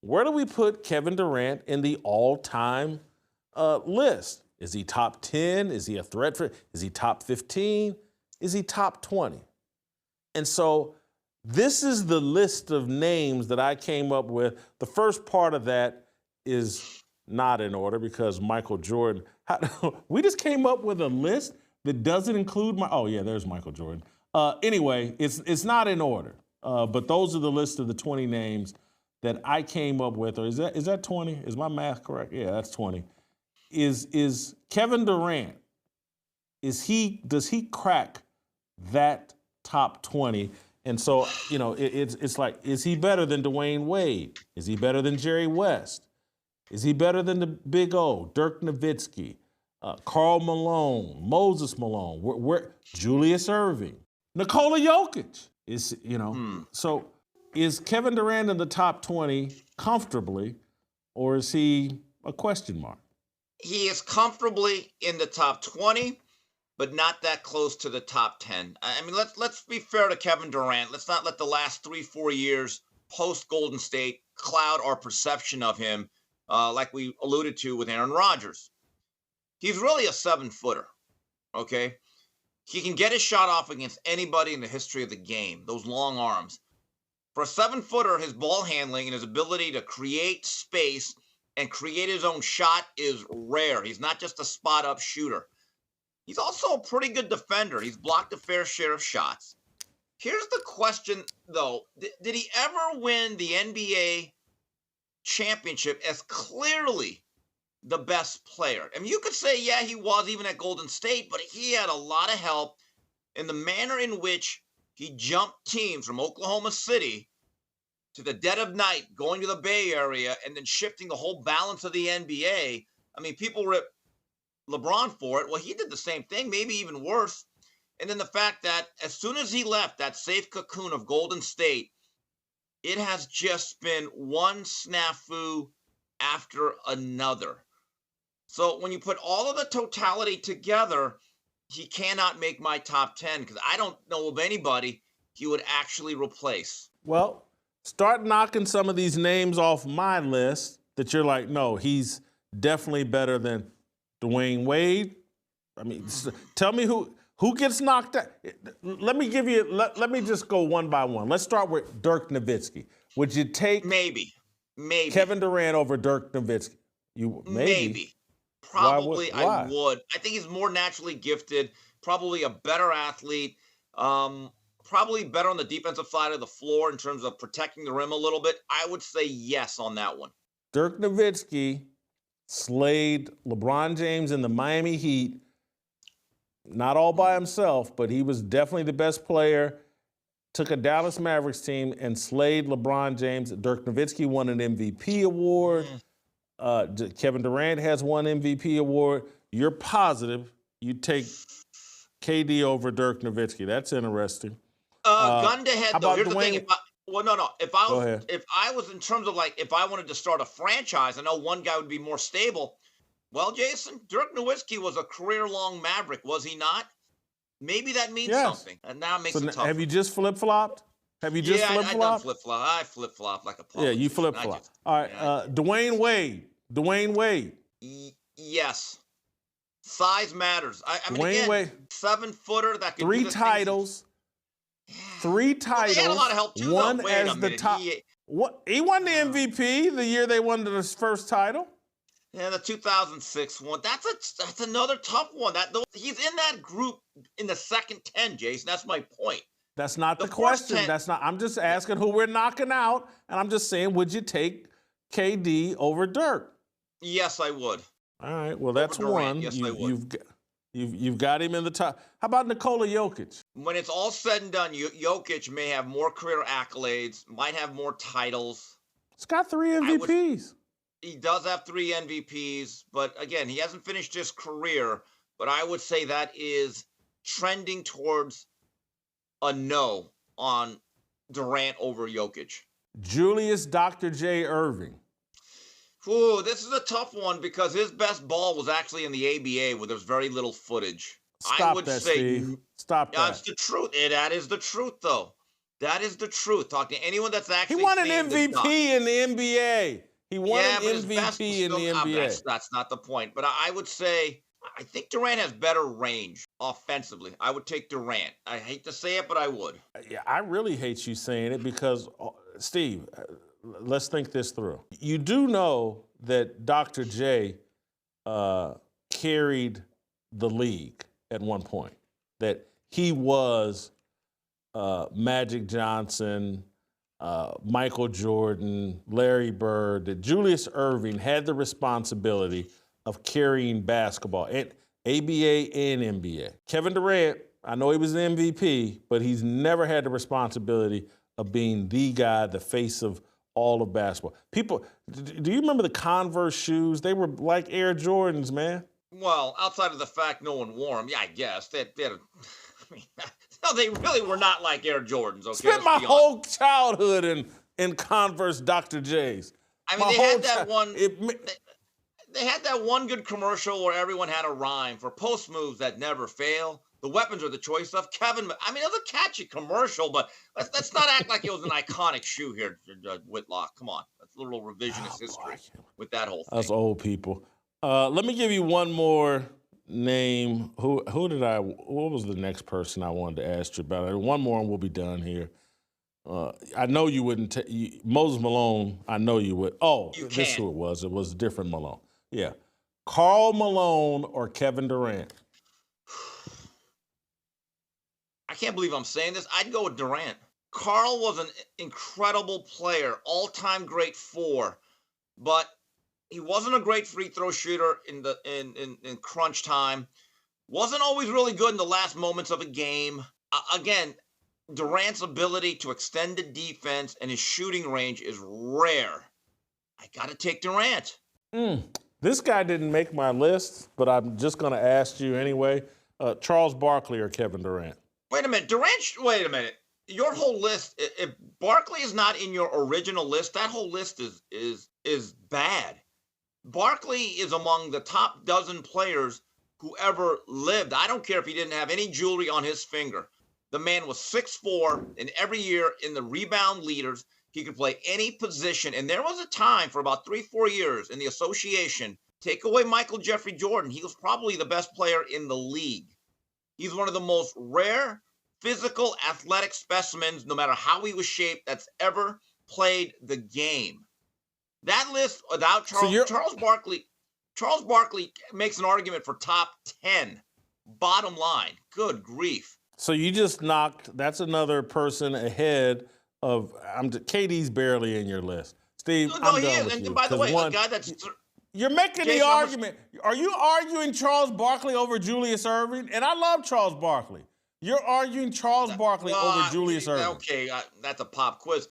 where do we put Kevin Durant in the all-time list? Is he top 10? Is he a threat for? Is he top 15? Is he top 20? And so this is the list of names that I came up with. The first part of that is not in order because Michael Jordan. We just came up with a list that doesn't include my. Oh yeah, there's Michael Jordan. Anyway, it's not in order. But those are the list of the 20 names that I came up with. Or is that 20? Is my math correct? Yeah, that's 20. Is Kevin Durant? Does he crack that top 20? And so, it's like, is he better than Dwayne Wade? Is he better than Jerry West? Is he better than the Big O, Dirk Nowitzki, Karl Malone, Moses Malone, Julius Erving, Nikola Jokic? So is Kevin Durant in the top 20 comfortably, or is he a question mark? He is comfortably in the top 20. But not that close to the top 10. I mean, let's be fair to Kevin Durant. Let's not let the last 3-4 years post Golden State cloud our perception of him, like we alluded to with Aaron Rodgers. He's really a 7-footer, okay? He can get his shot off against anybody in the history of the game, those long arms. For a 7-footer, his ball handling and his ability to create space and create his own shot is rare. He's not just a spot-up shooter. He's also a pretty good defender. He's blocked a fair share of shots. Here's the question, though. Did he ever win the NBA championship as clearly the best player? I mean, you could say, yeah, he was even at Golden State, but he had a lot of help in the manner in which he jumped teams from Oklahoma City to the dead of night, going to the Bay Area, and then shifting the whole balance of the NBA. I mean, people rip LeBron for it. Well, he did the same thing, maybe even worse. And then the fact that as soon as he left that safe cocoon of Golden State, it has just been one snafu after another. So when you put all of the totality together, he cannot make my top 10 because I don't know of anybody he would actually replace. Well, start knocking some of these names off my list that you're like, no, he's definitely better than Dwayne Wade. I mean, tell me who gets knocked out. Let me just go one by one. Let's start with Dirk Nowitzki. Would you take maybe Kevin Durant over Dirk Nowitzki? Maybe. Probably Why? I would. I think he's more naturally gifted, probably a better athlete, probably better on the defensive side of the floor in terms of protecting the rim a little bit. I would say yes on that one. Dirk Nowitzki slayed LeBron James in the Miami Heat, not all by himself, but he was definitely the best player, took a Dallas Mavericks team and slayed LeBron James. Dirk Nowitzki won an MVP award. Kevin Durant has one MVP award. You're positive you take KD over Dirk Nowitzki. That's interesting. Gun to head, though. Here's Dwayne? the thing. If I was in terms of if I wanted to start a franchise, I know one guy would be more stable. Well, Jason, Dirk Nowitzki was a career-long Maverick, was he not? Maybe that means something. And now it makes it tougher. Have you just flip-flopped? Have you just flip-flopped? I done flip-flop. I flip-flop like a politician. Yeah, you flip-flop. All right, Dwayne Wade. Yes. Size matters. I mean, Dwayne again, Wade. 7-footer that could Three do the titles. Three titles. Well, they had a lot of help too. One Wait as a the minute. top. He won the MVP the year they won the first title. Yeah, the 2006 one. That's another tough one. He's in that group in the second 10, Jason. That's my point. That's not the question. 10, That's not. I'm just asking who we're knocking out, and I'm just saying, would you take KD over Dirk? Yes, I would. All right. Well, that's one. Yes, I would. You've got him in the top. How about Nikola Jokic? When it's all said and done, Jokic may have more career accolades, might have more titles. He's got 3 MVPs. He does have 3 MVPs, but again, he hasn't finished his career. But I would say that is trending towards a no on Durant over Jokic. Julius Dr. J. Erving. Ooh, this is a tough one because his best ball was actually in the ABA where there's very little footage. Stop that, Steve. Stop that. That's the truth. That is the truth, though. That is the truth. Talk to anyone that's He actually won an seen the MVP Duck. in the NBA. He won Yeah, an but his best was MVP in still the but NBA. that's not the point. But I would say I think Durant has better range offensively. I would take Durant. I hate to say it, but I would. Yeah, I really hate you saying it because, Steve, let's think this through. You do know that Dr. J carried the league at one point, that he was Magic Johnson, Michael Jordan, Larry Bird, that Julius Erving had the responsibility of carrying basketball, and ABA and NBA. Kevin Durant, I know he was an MVP, but he's never had the responsibility of being the guy, the face of all of basketball. People, do you remember the Converse shoes? They were like Air Jordans, man. Well, outside of the fact no one wore them, yeah, I guess they had I mean, no, they really were not like Air Jordans. Okay, Spent let's my be honest. whole childhood in Converse Dr. J's. I mean, My they whole had that chi- one. it- They had that one good commercial where everyone had a rhyme for post moves that never fail. The weapons are the choice of Kevin. I mean, it was a catchy commercial, but let's not act like it was an iconic shoe here, Whitlock. Come on, that's a little revisionist history with that whole thing. Us old people. Let me give you one more name. Who did I? What was the next person I wanted to ask you about? One more, and we'll be done here. I know you wouldn't. Moses Malone. I know you would. Oh, You this is can. who it was. It was a different Malone. Yeah, Karl Malone or Kevin Durant. I can't believe I'm saying this. I'd go with Durant. Karl was an incredible player, all-time great four, but he wasn't a great free throw shooter in crunch time. Wasn't always really good in the last moments of a game. Again, Durant's ability to extend the defense and his shooting range is rare. I got to take Durant. This guy didn't make my list, but I'm just going to ask you anyway. Charles Barkley or Kevin Durant? Wait a minute, Durant. Wait a minute. Your whole list. If Barkley is not in your original list, that whole list is bad. Barkley is among the top dozen players who ever lived. I don't care if he didn't have any jewelry on his finger. The man was 6'4", and every year in the rebound leaders, he could play any position. And there was a time for about 3-4 years in the association, take away Michael Jeffrey Jordan, he was probably the best player in the league. He's one of the most rare physical athletic specimens, no matter how he was shaped, that's ever played the game. That list without Charles Barkley makes an argument for top 10. Bottom line, good grief. So you just knocked. That's another person ahead of. KD's barely in your list, Steve. No, I'm he done is. with And you. by the 'Cause way, a guy that's you're making Jason, the argument. Are you arguing Charles Barkley over Julius Erving? And I love Charles Barkley. You're arguing Charles Barkley over Julius Erving. Okay, that's a pop quiz.